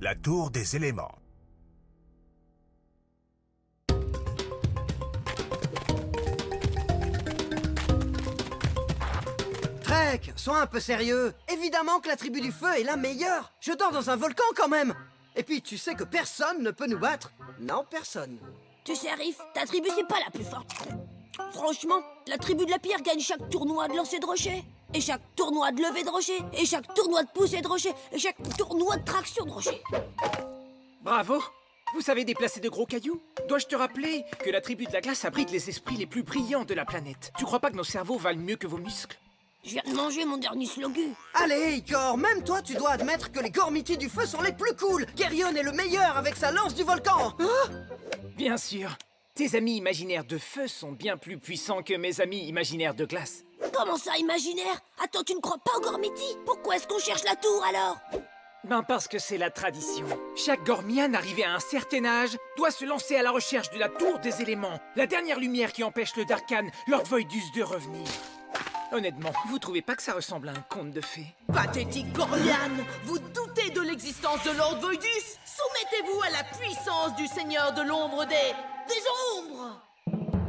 la tour des éléments. Trek, sois un peu sérieux. Évidemment que la tribu du feu est la meilleure. Je dors dans un volcan quand même. Et puis tu sais que personne ne peut nous battre. Non, personne. Tu sais, Arif, ta tribu c'est pas la plus forte. Franchement, la tribu de la pierre gagne chaque tournoi de lancer de rocher. Et chaque tournoi de lever de rocher. Et chaque tournoi de poussée de rocher. Et chaque tournoi de traction de rocher. Bravo! Vous savez déplacer de gros cailloux? Dois-je te rappeler que la tribu de la glace abrite les esprits les plus brillants de la planète? Tu crois pas que nos cerveaux valent mieux que vos muscles? Je viens de manger mon dernier slogu. Allez, Igor, même toi tu dois admettre que les Gormiti du feu sont les plus cool. Geryon est le meilleur avec sa lance du volcan. Hein? Bien sûr. Tes amis imaginaires de feu sont bien plus puissants que mes amis imaginaires de glace. Comment ça, imaginaire? Attends, tu ne crois pas aux Gormiti? Pourquoi est-ce qu'on cherche la tour, alors? Ben parce que c'est la tradition. Chaque Gormian arrivé à un certain âge doit se lancer à la recherche de la tour des éléments, la dernière lumière qui empêche le Darkhan, Lord Voidus, de revenir. Honnêtement, vous trouvez pas que ça ressemble à un conte de fées? Pathétique Gormian! Vous doutez de l'existence de Lord Voidus? Soumettez-vous à la puissance du Seigneur de l'ombre des ombres!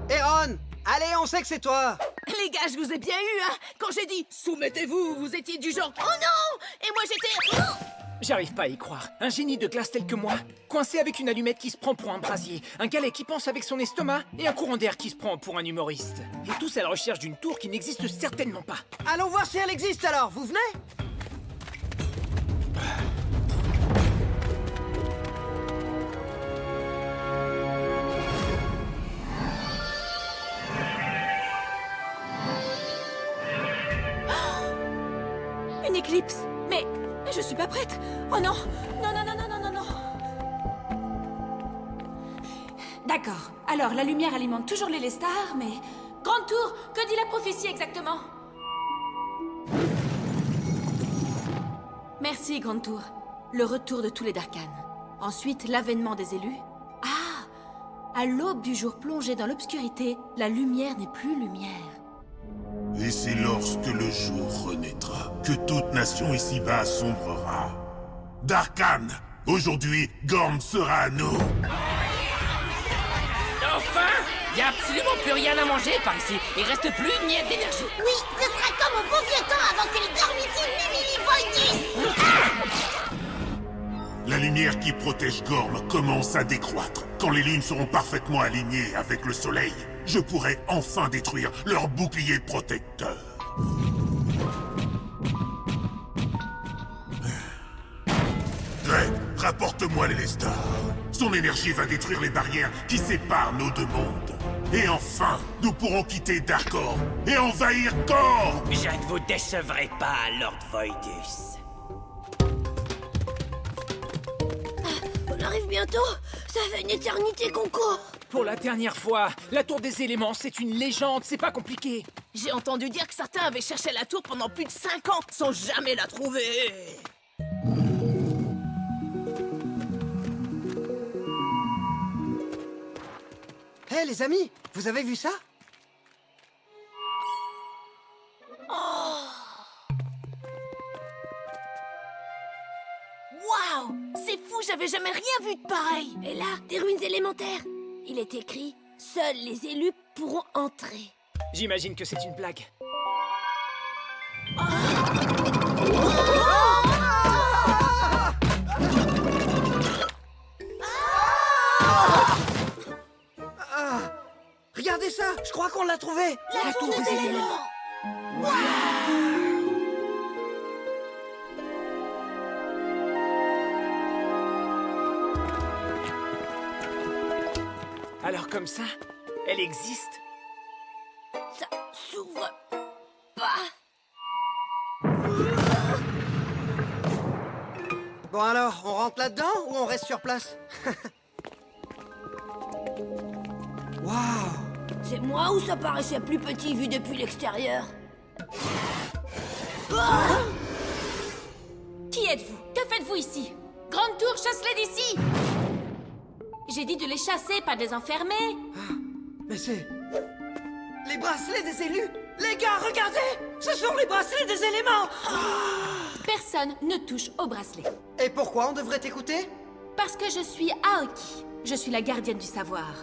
Eron, allez, on sait que c'est toi. Les gars, je vous ai bien eu, hein! Quand j'ai dit « soumettez-vous », vous étiez du genre « oh non !» Et moi j'étais « oh !» J'arrive pas à y croire. Un génie de glace tel que moi, coincé avec une allumette qui se prend pour un brasier, un galet qui pense avec son estomac et un courant d'air qui se prend pour un humoriste. Et tous à la recherche d'une tour qui n'existe certainement pas. Allons voir si elle existe alors, vous venez? Une éclipse. Mais je suis pas prête. Oh non. Non, non, non, non, non, non, non. D'accord. Alors, la lumière alimente toujours les stars, mais... Grande tour, que dit la prophétie exactement? Merci, Grande tour. Le retour de tous les Darkhan. Ensuite, l'avènement des élus. Ah! À l'aube du jour plongé dans l'obscurité, la lumière n'est plus lumière. Et c'est lorsque le jour renaîtra que toute nation ici-bas sombrera. Darkhan, aujourd'hui, Gorm sera à nous. Enfin! Y a absolument plus rien à manger par ici. Il reste plus une miette d'énergie. Oui, ce sera comme au bon vieux temps avant que les Gormiti Mimili Voidus. La lumière qui protège Gorm commence à décroître. Quand les lunes seront parfaitement alignées avec le soleil, je pourrai enfin détruire leur bouclier protecteur. Greg, rapporte-moi l'Elestar. Son énergie va détruire les barrières qui séparent nos deux mondes. Et enfin, nous pourrons quitter Darkor et envahir Kor. Je ne vous décevrai pas, Lord Voidus. On arrive bientôt. Ça fait une éternité qu'on court. Pour la dernière fois, la tour des éléments, c'est une légende, c'est pas compliqué. J'ai entendu dire que certains avaient cherché la tour pendant plus de 5 ans sans jamais la trouver. Hé les amis, vous avez vu ça? Waouh! C'est fou, j'avais jamais rien vu de pareil! Et là, des ruines élémentaires. Il est écrit « Seuls les élus pourront entrer ». J'imagine que c'est une blague. Regardez ça, je crois qu'on l'a trouvé. La tour des éléments. Alors comme ça, elle existe? Ça s'ouvre pas. Bon alors, on rentre là-dedans ou on reste sur place? Waouh! C'est moi ou ça paraissait plus petit vu depuis l'extérieur? Qui êtes-vous? Que faites-vous ici? Grande tour, chasse-les d'ici! J'ai dit de les chasser, pas de les enfermer. Mais c'est... les bracelets des élus! Les gars, regardez! Ce sont les bracelets des éléments! Personne ne touche au bracelet. Et pourquoi on devrait t'écouter? Parce que je suis Aoki. Je suis la gardienne du savoir.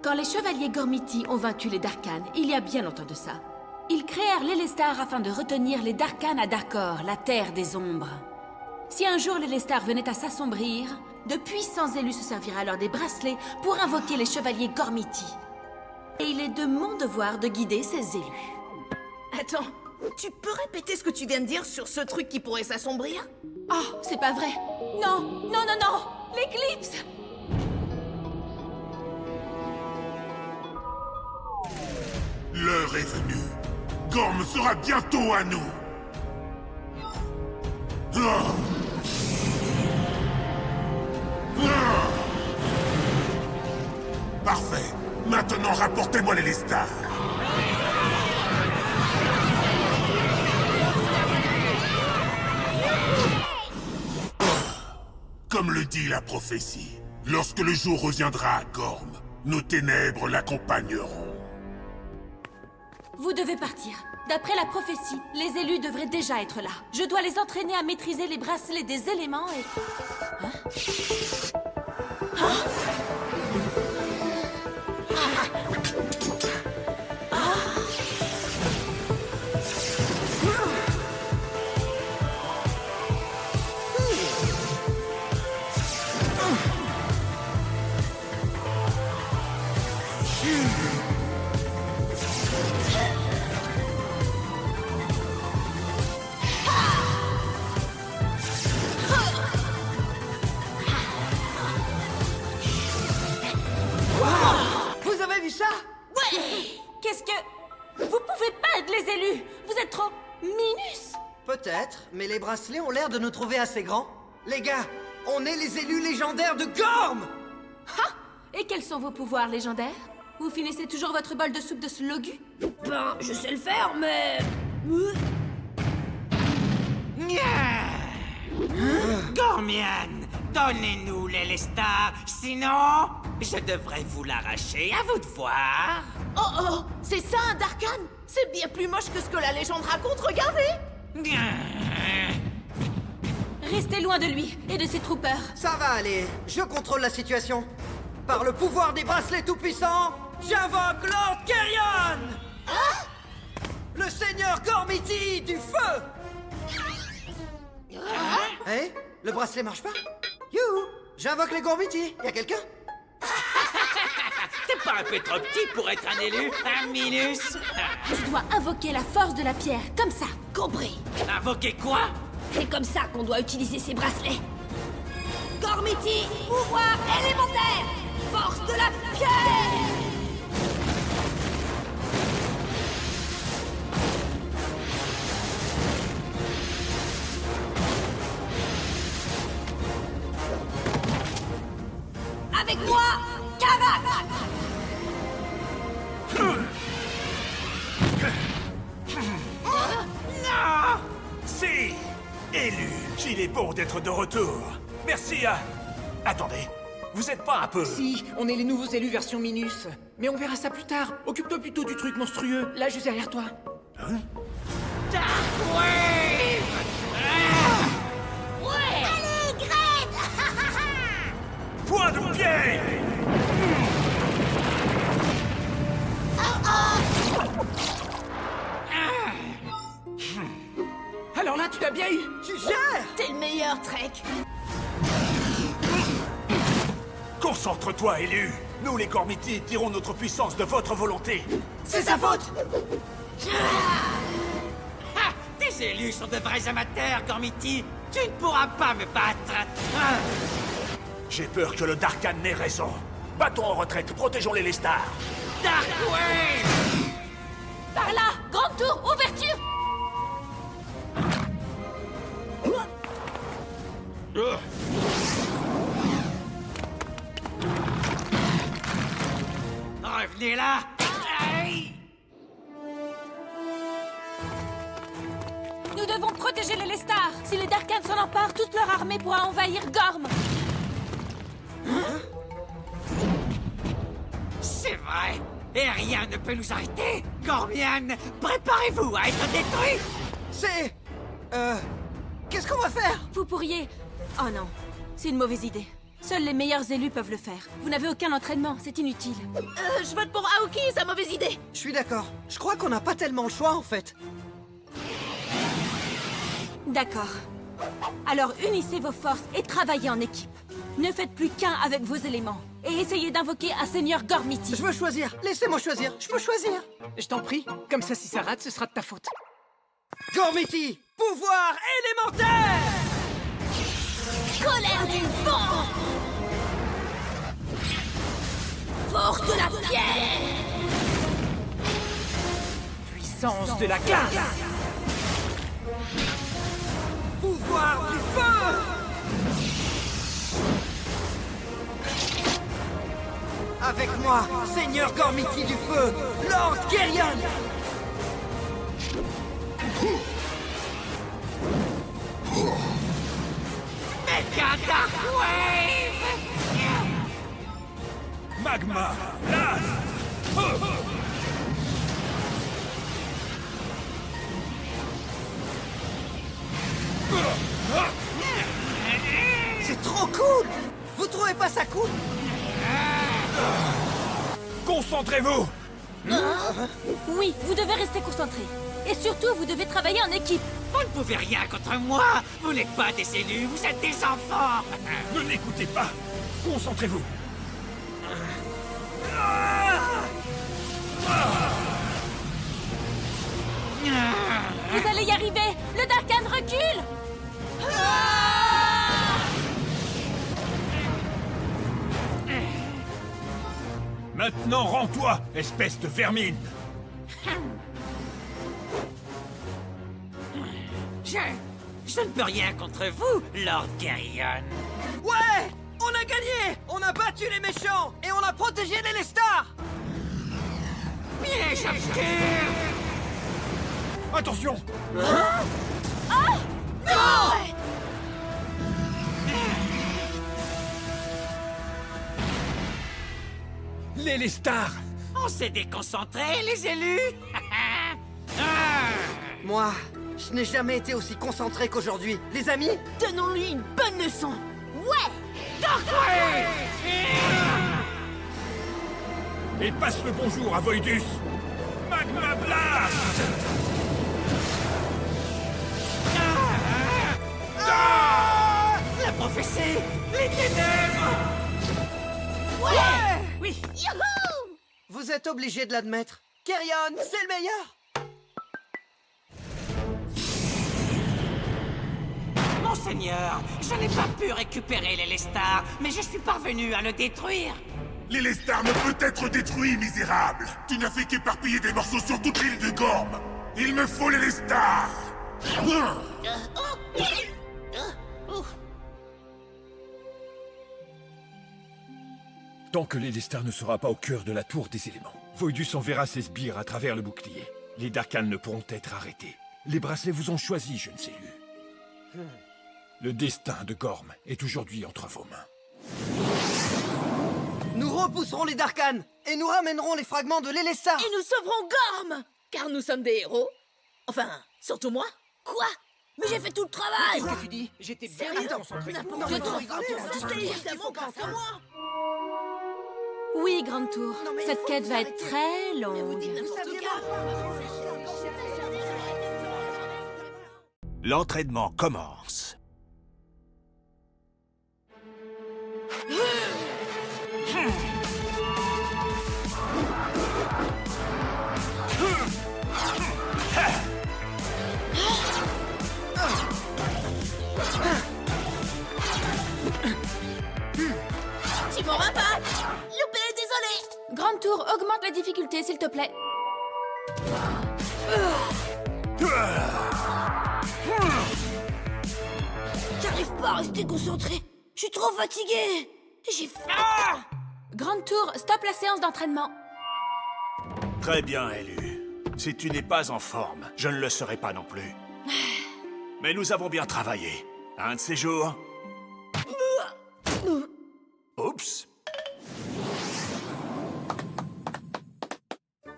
Quand les chevaliers Gormiti ont vaincu les Darkans, il y a bien longtemps de ça, ils créèrent l'Elestar afin de retenir les Darkans à Darkor, la terre des ombres. Si un jour l'Elestar venait à s'assombrir, de puissants élus se serviraient alors des bracelets pour invoquer les chevaliers Gormiti. Et il est de mon devoir de guider ces élus. Attends, tu peux répéter ce que tu viens de dire sur ce truc qui pourrait s'assombrir? Oh, c'est pas vrai. Non, non, non, non. L'éclipse. L'heure est venue. Gorm sera bientôt à nous. Ah. Ah. Parfait. Maintenant, rapportez-moi les Lestar. Comme le dit la prophétie, lorsque le jour reviendra à Gorm, nos ténèbres l'accompagneront. Vous devez partir. D'après la prophétie, les élus devraient déjà être là. Je dois les entraîner à maîtriser les bracelets des éléments et... Vous avez vu ça? Qu'est-ce que... Vous pouvez pas être les élus. Vous êtes trop... minus. Peut-être, mais les bracelets ont l'air de nous trouver assez grands. Les gars, on est les élus légendaires de Gorm! Ha! Et quels sont vos pouvoirs légendaires? Vous finissez toujours votre bol de soupe de slogu? Ben, je sais le faire, mais... Gormian, donnez-nous l'Elestar, sinon je devrais vous l'arracher, à vous de voir. Oh oh, c'est ça un Darkan? C'est bien plus moche que ce que la légende raconte, regardez! Restez loin de lui et de ses troopers. Ça va aller, je contrôle la situation. Par le pouvoir des bracelets tout-puissants, j'invoque Lord Kerion! Le seigneur Gormiti du feu! Eh? Le bracelet marche pas? Youhou! J'invoque les Gormiti, y a quelqu'un? T'es pas un peu trop petit pour être un élu, un minus? Tu dois invoquer la force de la pierre, comme ça. Compris. Invoquer quoi? C'est comme ça qu'on doit utiliser ces bracelets. Gormiti, pouvoir élémentaire, force de la pierre! Avec moi, Karak! Non! Si! Élu, qu'il est bon d'être de retour. Merci à... Attendez, vous êtes pas un peu... Si, on est les nouveaux élus version Minus. Mais on verra ça plus tard. Occupe-toi plutôt du truc monstrueux, là juste derrière toi. Ouais! Allez, Gred! Point de pied! Alors là, tu l'as bien eu. Tu gères! T'es le meilleur, Trek! Concentre-toi, élu. Nous, les Gormiti, tirons notre puissance de votre volonté. C'est sa faute! Ah, tes élus sont de vrais amateurs, Gormiti. Tu ne pourras pas me battre. Ah. J'ai peur que le Darkan n'ait raison. Battons en retraite, protégeons les Lestar. Darkwave! Par là, grande tour, ouverture. Revenez là! Aïe! Nous devons protéger les Lestar. Si les Darkans s'en emparent, toute leur armée pourra envahir Gorm. C'est vrai! Et rien ne peut nous arrêter! Gormian, préparez-vous à être détruit! C'est... Qu'est-ce qu'on va faire? Vous pourriez... Oh non, c'est une mauvaise idée. Seuls les meilleurs élus peuvent le faire. Vous n'avez aucun entraînement, c'est inutile. Je vote pour Aoki et sa mauvaise idée. Je suis d'accord. Je crois qu'on n'a pas tellement le choix, en fait. D'accord. Alors unissez vos forces et travaillez en équipe. Ne faites plus qu'un avec vos éléments. Et essayez d'invoquer un seigneur Gormiti. Je veux choisir. Laissez-moi choisir. Je peux choisir. Je t'en prie, comme ça si ça rate, ce sera de ta faute. Gormiti, pouvoir élémentaire! Colère du vent! Force de la pierre! Puissance de la glace. Pouvoir du feu! Avec moi, Seigneur Gormiti du feu, Lord Geryon! Méga Dark Wave! Magma Blast. C'est trop cool! Vous trouvez pas ça cool? Concentrez-vous. Oui, vous devez rester concentré. Et surtout, vous devez travailler en équipe. Vous ne pouvez rien contre moi! Vous n'êtes pas des élus, vous êtes des enfants! Ne l'écoutez pas. Concentrez-vous. Vous allez y arriver. Le Darkan recule. Maintenant, rends-toi, espèce de vermine. Je ne peux rien contre vous, Lord Geryon. Ouais! On a gagné! On a battu les méchants! Et on a protégé les Lestar! Piège obscur! Attention. Les Lestar. On s'est déconcentrés, les élus! Ah! Moi, je n'ai jamais été aussi concentré qu'aujourd'hui. Les amis, Donnons-lui une bonne leçon. Ouais! Et passe le bonjour à Voidus. Magma Blast. La prophétie! Les ténèbres! ouais! Oui! Youhou! Vous êtes obligés de l'admettre. Geryon, c'est le meilleur! Monseigneur, je n'ai pas pu récupérer les Lestar, mais je suis parvenu à le détruire. Les Lestar ne peut être détruit, misérable. Tu n'as fait qu'éparpiller des morceaux sur toute l'île de Gorm. Il me faut les Lestar. Tant que l'Élestar ne sera pas au cœur de la tour des éléments, Voidus enverra ses sbires à travers le bouclier. Les Darkan ne pourront être arrêtés. Les bracelets vous ont choisi, jeunes élus. Le destin de Gorm est aujourd'hui entre vos mains. Nous repousserons les Darkan et nous ramènerons les fragments de l'Élestar. Et nous sauverons Gorm! Car nous sommes des héros. Enfin, surtout moi. Quoi? Mais j'ai fait tout le travail! Qu'est-ce que tu dis? J'étais bien Sérieux? concentré. N'importe Non, mais quoi. vous rigolez, C'est évidemment grâce à moi. Oui, Grande Tour. Non, mais Cette faut quête vous va être arrêter. très Vous longue. dites n'importe quoi. L'entraînement commence. Tu m'auras pas. Loupé, désolé. Grande Tour, augmente la difficulté, s'il te plaît. J'arrive pas à rester concentré. Je suis trop fatigué. J'ai faim. Grande Tour, stop la séance d'entraînement. Très bien, élu. Si tu n'es pas en forme, je ne le serai pas non plus. Mais nous avons bien travaillé. Un de ces jours... Oups.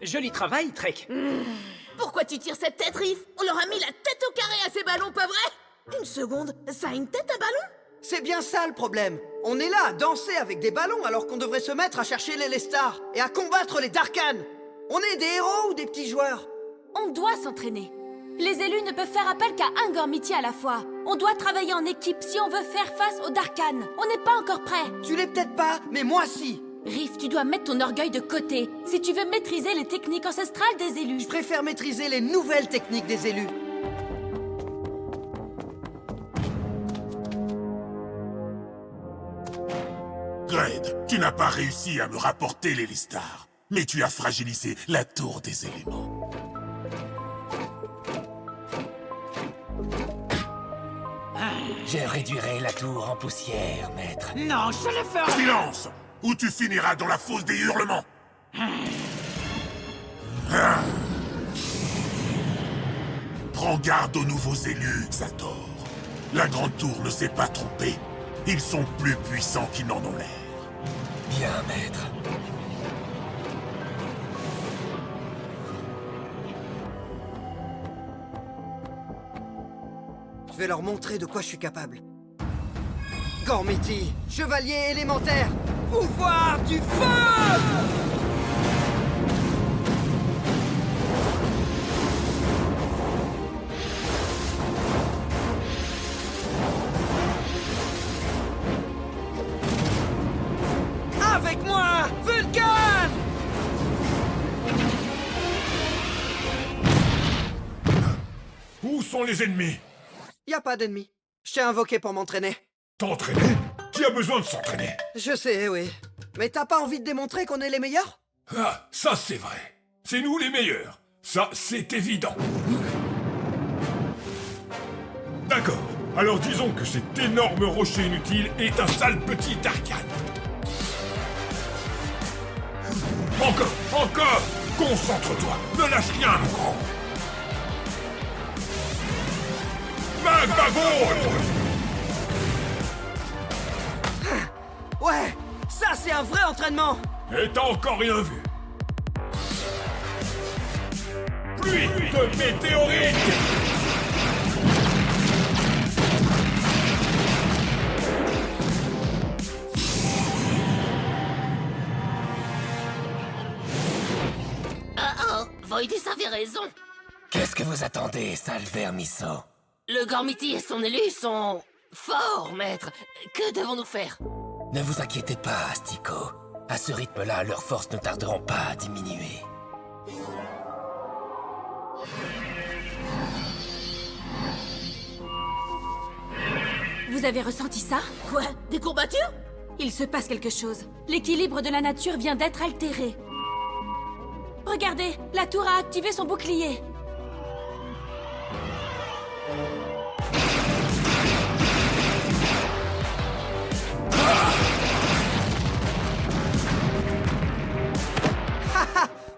Joli travail, Trek. Pourquoi tu tires cette tête, Riff? On leur a mis la tête au carré à ces ballons, pas vrai? Une seconde, ça a une tête à ballon? C'est bien ça le problème. On est là à danser avec des ballons alors qu'on devrait se mettre à chercher les Lestar et à combattre les Darkan. On est des héros ou des petits joueurs? On doit s'entraîner. Les élus ne peuvent faire appel qu'à un Gormiti à la fois. On doit travailler en équipe si on veut faire face aux Darkan. On n'est pas encore prêt. Tu l'es peut-être pas, mais moi si. Riff, tu dois mettre ton orgueil de côté si tu veux maîtriser les techniques ancestrales des élus. Je préfère maîtriser les nouvelles techniques des élus. Gred, tu n'as pas réussi à me rapporter les Lestar, mais tu as fragilisé la tour des éléments. Je réduirai la tour en poussière, maître. Non, je le ferai. Silence! Ou tu finiras dans la fosse des hurlements. Prends garde aux nouveaux élus, Xator. La Grande Tour ne s'est pas trompée. Ils sont plus puissants qu'ils n'en ont l'air. Bien, maître. Je vais leur montrer de quoi je suis capable. Gormiti, chevalier élémentaire, pouvoir du feu! Avec moi, Vulcan! Où sont les ennemis? Y a pas d'ennemis. Je t'ai invoqué pour m'entraîner. T'entraîner? Qui a besoin de s'entraîner? Je sais, oui. Mais t'as pas envie de démontrer qu'on est les meilleurs? Ah, ça c'est vrai. C'est nous les meilleurs. Ça, c'est évident. D'accord. Alors disons que cet énorme rocher inutile est un sale petit Darkan. Encore, encore! Concentre-toi, ne lâche rien, mon grand. Magma Ball! Ouais, ça c'est un vrai entraînement! Et t'as encore rien vu. Pluie de météorites! Voidus avait raison. Qu'est-ce que vous attendez, sale vermisseau? Le Gormiti et son élu sont... forts, maître. Que devons-nous faire? Ne vous inquiétez pas, Astico. À ce rythme-là, leurs forces ne tarderont pas à diminuer. Vous avez ressenti ça? Quoi? Des courbatures? Il se passe quelque chose. L'équilibre de la nature vient d'être altéré. Regardez, la tour a activé son bouclier.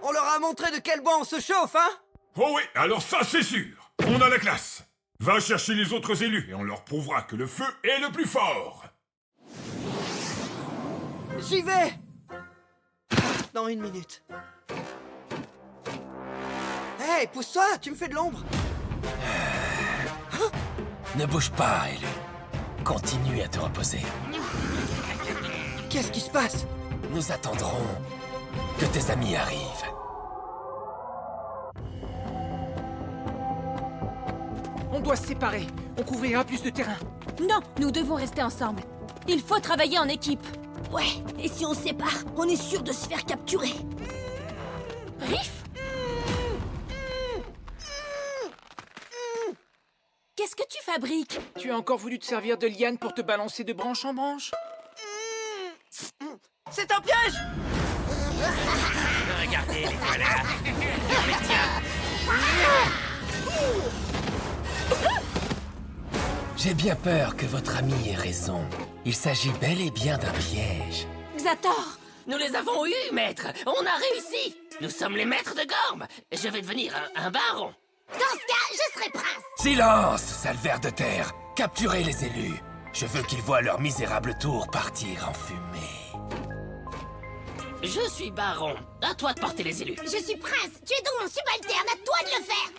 On leur a montré de quel bois on se chauffe, hein? Oh oui, alors ça c'est sûr. On a la classe. Va chercher les autres élus et on leur prouvera que le feu est le plus fort. J'y vais! Dans 1 minute. Hey, pousse-toi, tu me fais de l'ombre. Ne bouge pas, élu. Continue à te reposer. Qu'est-ce qui se passe? Nous attendrons que tes amis arrivent. On doit se séparer. On couvrira plus de terrain. Non, nous devons rester ensemble. Il faut travailler en équipe. Ouais, et si on se sépare, on est sûr de se faire capturer. Riff? Qu'est-ce que tu fabriques? Tu as encore voulu te servir de liane pour te balancer de branche en branche? C'est un piège! Regardez, les voilà. J'ai bien peur que votre ami ait raison. Il s'agit bel et bien d'un piège. Xator! Nous les avons eus, maître. On a réussi. Nous sommes les maîtres de Gorm. Je vais devenir un baron. Dans ce cas, je serai prince. Silence, sale ver de terre. Capturez les élus. Je veux qu'ils voient leur misérable tour partir en fumée. Je suis baron. À toi de porter les élus. Je suis prince. Tu es donc mon subalterne. À toi de le faire.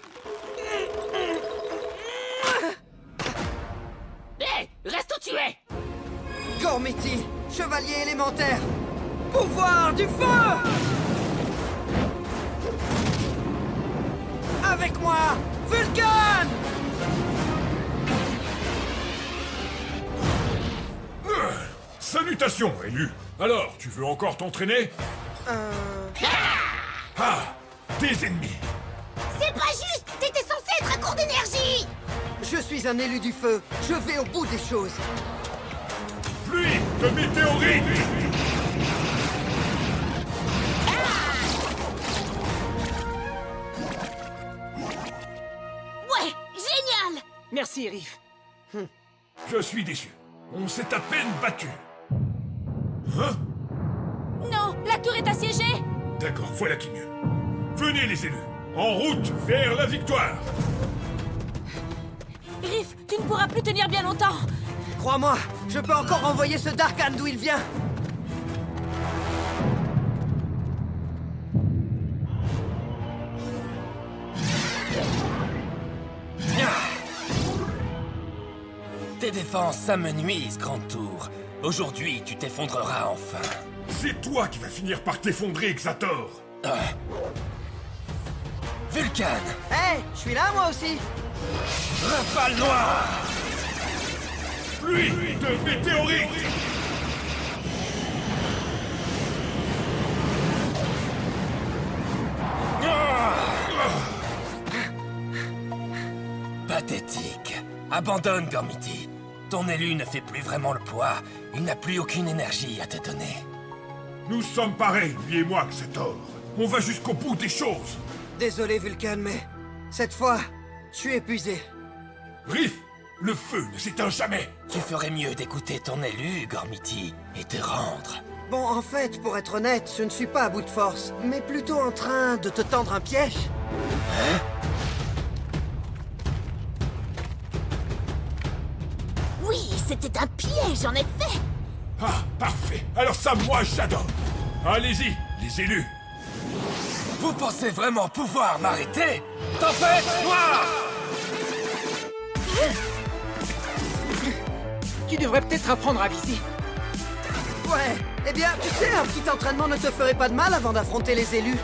Gormiti, chevalier élémentaire, pouvoir du feu! Avec moi, Vulcan! Salutations, élu. Alors, tu veux encore t'entraîner? Ah! Des ennemis! C'est pas juste! T'étais censé être à court d'énergie! Je suis un élu du feu, je vais au bout des choses. Pluie de météorites! Ouais, génial! Merci, Riff. Je suis déçu. On s'est à peine battu. Hein? Non, la tour est assiégée! D'accord, voilà qui est mieux. Venez les élus, en route vers la victoire! Riff, tu ne pourras plus tenir bien longtemps! Crois-moi, je peux encore envoyer ce Darkan d'où il vient. Tes défenses, ça me nuise, Grande Tour. Aujourd'hui, tu t'effondreras enfin. C'est toi qui vas finir par t'effondrer, Xator! Vulcan! Hé, je suis là moi aussi. Rafale noire! Pluie de météorites! Pathétique. Abandonne, Gormiti. Ton élu ne fait plus vraiment le poids. Il n'a plus aucune énergie à te donner. Nous sommes pareils, lui et moi, Xator. On va jusqu'au bout des choses. Désolé Vulcan, mais cette fois, je suis épuisé. Riff, le feu ne s'éteint jamais. Tu ferais mieux d'écouter ton élu, Gormiti, et te rendre. Bon, en fait, pour être honnête, je ne suis pas à bout de force, mais plutôt en train de te tendre un piège. Oui, c'était un piège, en effet! Ah, parfait. Alors ça, moi, j'adore. Allez-y, les élus. Vous pensez vraiment pouvoir m'arrêter? Tempête noire! Tu devrais peut-être apprendre à viser. Ouais, eh bien, tu sais, un petit entraînement ne te ferait pas de mal avant d'affronter les élus.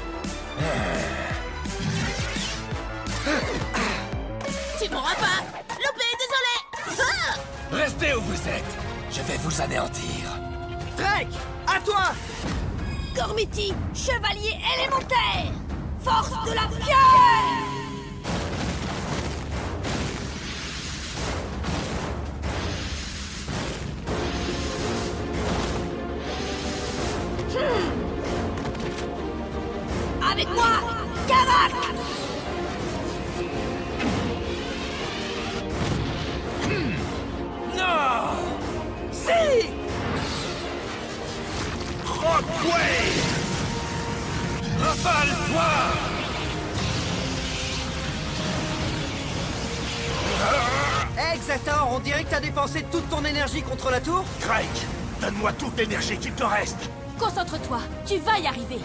Tu m'auras pas! Loupé, désolé! Ah! Restez où vous êtes. Je vais vous anéantir. Drake, à toi! Gormiti, chevalier élémentaire! Force de la pierre! Avec moi, Karak! Non! Si! Rockway! Rafale noire! Hé, Xator, on dirait que t'as dépensé toute ton énergie contre la tour? Drake, donne-moi toute l'énergie qu'il te reste. Concentre-toi, tu vas y arriver.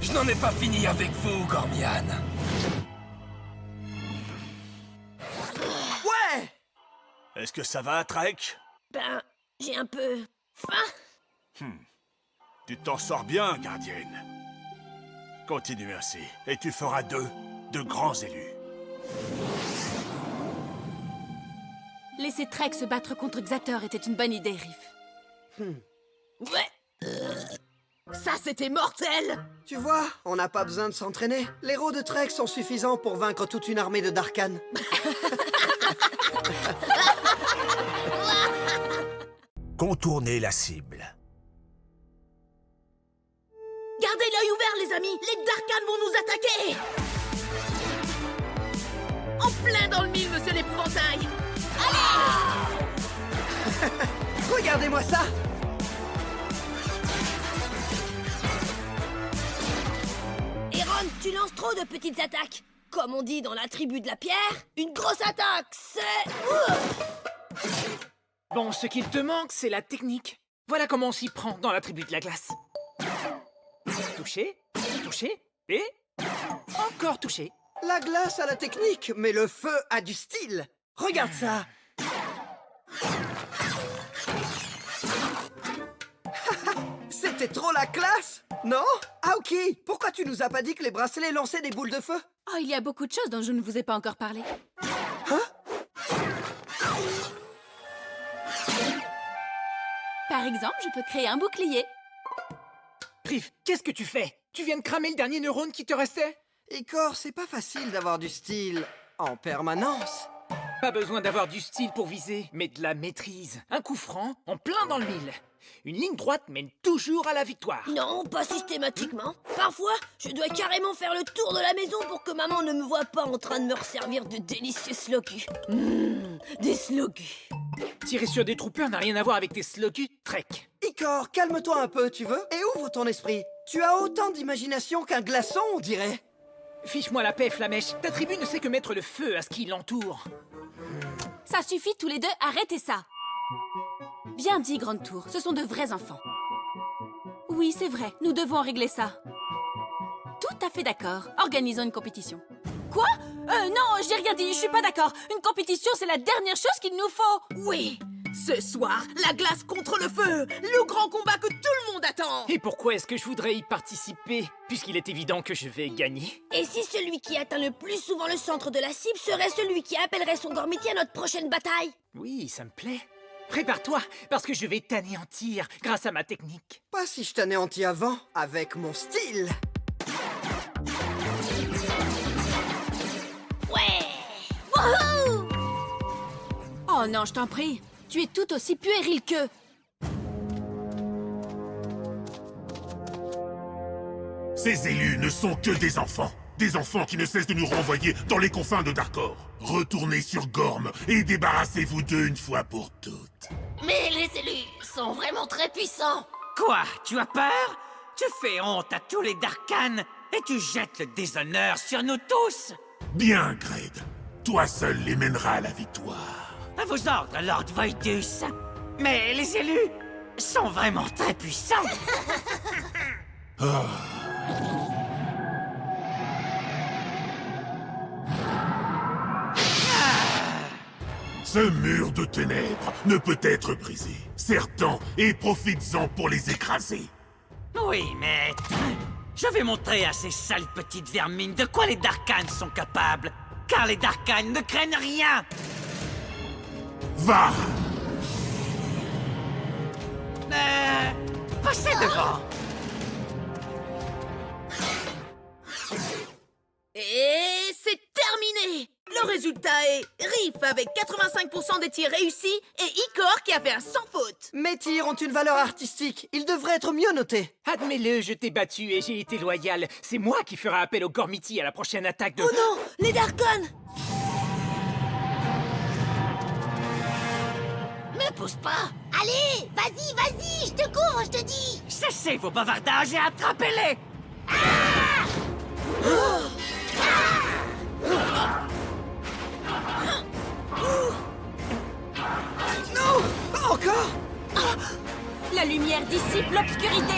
Je n'en ai pas fini avec vous, Gormian. Ouais! Est-ce que ça va, Drake? Ben, j'ai un peu faim. Tu t'en sors bien, gardienne. Continue ainsi, et tu feras de grands élus. Laisser Trek se battre contre Xator était une bonne idée, Riff. Ouais! Ça, c'était mortel! Tu vois, on n'a pas besoin de s'entraîner. Les héros de Trek sont suffisants pour vaincre toute une armée de Darkan. Contournez la cible. Gardez l'œil ouvert, les amis! Les Darkan vont nous attaquer! En plein dans le mille, monsieur l'épouvantail! Regardez-moi ça! Aaron, tu lances trop de petites attaques. Comme on dit dans la tribu de la pierre, une grosse attaque, c'est... Bon, ce qu'il te manque, c'est la technique. Voilà comment on s'y prend dans la tribu de la glace. Toucher, toucher, et... encore toucher. La glace a la technique, mais le feu a du style. Regarde ça. C'était trop la classe, non? Aoki, pourquoi tu nous as pas dit que les bracelets lançaient des boules de feu? Oh, il y a beaucoup de choses dont je ne vous ai pas encore parlé. Par exemple, je peux créer un bouclier. Riff, qu'est-ce que tu fais? Tu viens de cramer le dernier neurone qui te restait? Icor, c'est pas facile d'avoir du style en permanence. Pas besoin d'avoir du style pour viser, mais de la maîtrise. Un coup franc, en plein dans le mille. Une ligne droite mène toujours à la victoire. Non, pas systématiquement. Parfois, je dois carrément faire le tour de la maison pour que maman ne me voie pas en train de me resservir de délicieux slogus. Des slogus. Tirer sur des troopers n'a rien à voir avec tes slogus, Trek. Icor, calme-toi un peu, tu veux? Et ouvre ton esprit. Tu as autant d'imagination qu'un glaçon, on dirait. Fiche-moi la paix, Flamèche. Ta tribu ne sait que mettre le feu à ce qui l'entoure. Ça suffit tous les deux, arrêtez ça. Bien dit, Grande Tour, ce sont de vrais enfants. Oui, c'est vrai, nous devons régler ça. Tout à fait d'accord. Organisons une compétition. Quoi? Non, j'ai rien dit, je suis pas d'accord. Une compétition, c'est la dernière chose qu'il nous faut. Oui, ce soir, la glace contre le feu, le grand combat que tout le monde attend. Et pourquoi est-ce que je voudrais y participer, puisqu'il est évident que je vais gagner? Et si celui qui atteint le plus souvent le centre de la cible serait celui qui appellerait son Gormiti à notre prochaine bataille? Oui, ça me plaît. Prépare-toi, parce que je vais t'anéantir grâce à ma technique. Pas si je t'anéantis avant, avec mon style. Ouais! Wouhou! Oh non, je t'en prie. Tu es tout aussi puéril qu'eux. Ces élus ne sont que des enfants. Des enfants qui ne cessent de nous renvoyer dans les confins de Darkor. Retournez sur Gorm et débarrassez-vous d'eux une fois pour toutes. Mais les élus sont vraiment très puissants. Quoi? Tu as peur? Tu fais honte à tous les Darkans et tu jettes le déshonneur sur nous tous. Bien, Gred. Toi seul les mènera à la victoire. À vos ordres, Lord Voidus. Mais les élus sont vraiment très puissants. Ce mur de ténèbres ne peut être brisé. Serre-t'en et profites-en pour les écraser. Oui, maître. Je vais montrer à ces sales petites vermines de quoi les Darkans sont capables. Car les Darkans ne craignent rien. Va! Passez devant. Et c'est terminé. Le résultat est Riff avec 85% des tirs réussis et Icor qui a fait un sans faute. Mes tirs ont une valeur artistique. Ils devraient être mieux notés. Admets-le, je t'ai battu et j'ai été loyal. C'est moi qui ferai appel au Gormiti à la prochaine attaque de... Oh non! Les Darkans! Me pousse pas. Allez, vas-y, je te cours, je te dis. Cessez vos bavardages et attrapez-les. Non! Encore! La lumière dissipe l'obscurité.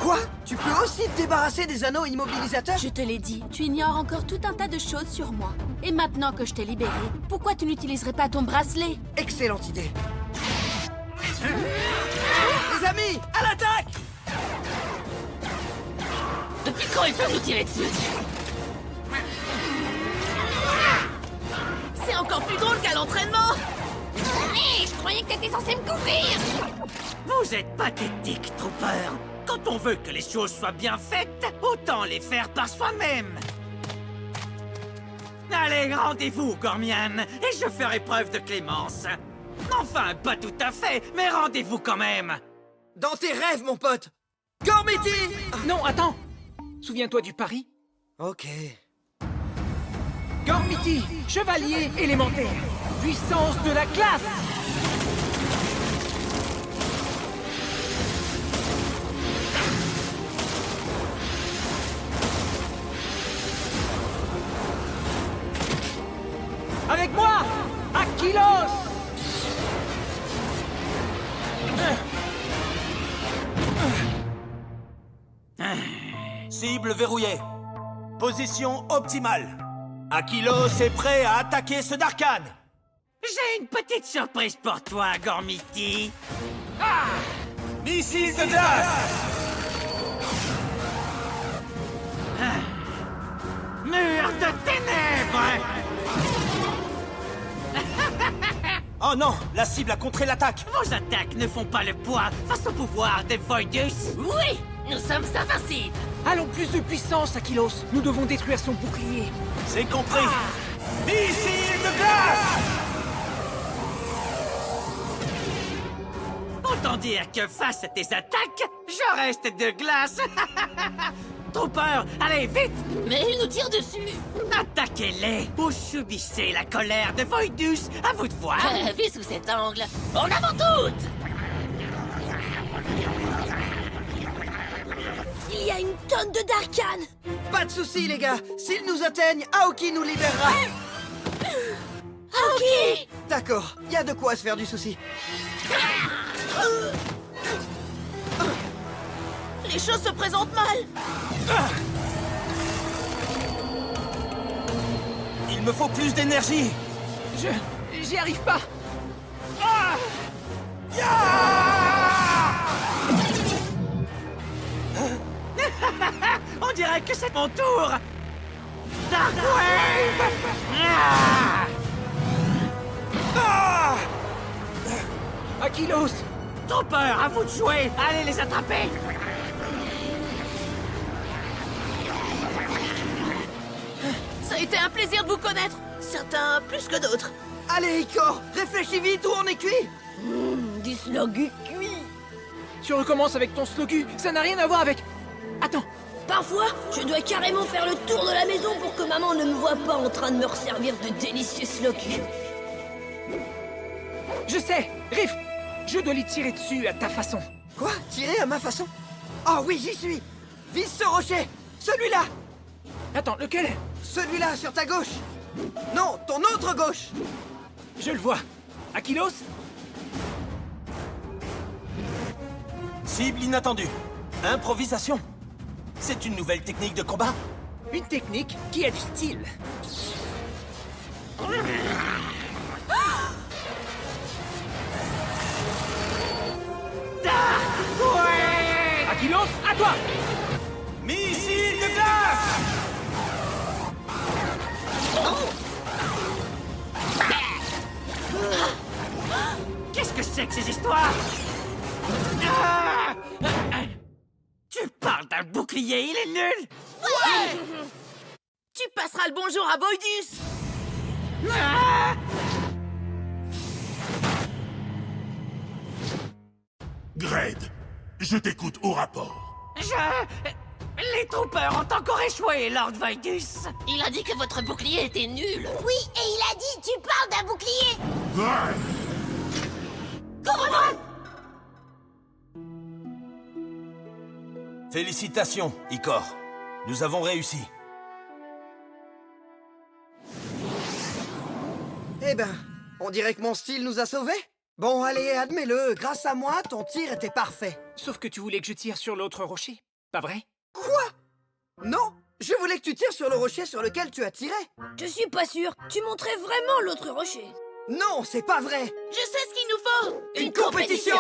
Quoi? Tu peux aussi te débarrasser des anneaux immobilisateurs? Je te l'ai dit, tu ignores encore tout un tas de choses sur moi. Et maintenant que je t'ai libéré, pourquoi tu n'utiliserais pas ton bracelet? Excellente idée. Les amis, à l'attaque! Depuis quand ils peuvent nous tirer dessus? C'est encore plus drôle qu'à l'entraînement. Hé, je croyais que t'étais censé me couvrir. Vous êtes pathétiques, Trooper. Quand on veut que les choses soient bien faites, autant les faire par soi-même. Allez, rendez-vous, Gormian, et je ferai preuve de clémence. Enfin, pas tout à fait, mais rendez-vous quand même. Dans tes rêves, mon pote! Gormiti! Non, attends. Souviens-toi du pari. Ok. Gormiti, chevalier élémentaire. Puissance de la classe. Avec moi, Aquilos. Cible verrouillée. Position optimale. Aquilos est prêt à attaquer ce Darkhan. J'ai une petite surprise pour toi, Gormiti. Missile de glace. Mur de ténèbres. Oh non, la cible a contré l'attaque. Vos attaques ne font pas le poids face au pouvoir des Voidus. Oui, nous sommes invincibles. Allons, plus de puissance, Aquilos. Nous devons détruire son bouclier. C'est compris. Missile de glace. Autant dire que face à tes attaques, je reste de glace. Trooper, allez, vite! Mais ils nous tirent dessus. Attaquez-les ou subissez la colère de Voidus, à vous de voir. Vu sous cet angle, en avant toutes. Il y a une tonne de Darkhan. Pas de soucis, les gars. S'ils nous atteignent, Aoki nous libérera. Ok. D'accord, y a de quoi se faire du souci. Les choses se présentent mal. Il me faut plus d'énergie. J'y arrive pas. On dirait que c'est mon tour. Darkwave! Aquilos! Trooper, à vous de jouer. Allez les attraper. Ça a été un plaisir de vous connaître. Certains plus que d'autres. Allez, Icor, réfléchis vite ou on est cuit. Du slogu cuit. Tu recommences avec ton slogu. Ça n'a rien à voir avec... Attends. Parfois, je dois carrément faire le tour de la maison pour que maman ne me voie pas en train de me resservir de délicieux slogu. Je sais. Riff, je dois lui tirer dessus à ta façon. Quoi? Tirer à ma façon? Oh oui, j'y suis. Vise ce rocher. Celui-là. Attends, lequel? Celui-là, sur ta gauche. Non, ton autre gauche. Je le vois. Aquilos? Cible inattendue. Improvisation. C'est une nouvelle technique de combat. Une technique qui a du style. Aquilos, à toi! Missile de glace. Qu'est-ce que c'est que ces histoires? Tu parles d'un bouclier, il est nul. Tu passeras le bonjour à Voidus. Gred, je t'écoute au rapport. Les troopers ont encore échoué, Lord Voidus. Il a dit que votre bouclier était nul. Oui, et il a dit tu parles d'un bouclier. Ouais. Félicitations, Icor. Nous avons réussi. Eh ben, on dirait que mon style nous a sauvés. Bon, allez, admets-le. Grâce à moi, ton tir était parfait. Sauf que tu voulais que je tire sur l'autre rocher, pas vrai? Quoi? Non, je voulais que tu tires sur le rocher sur lequel tu as tiré. Je suis pas sûre. Tu montrais vraiment l'autre rocher. Non, c'est pas vrai. Je sais ce qu'il nous faut. Une compétition.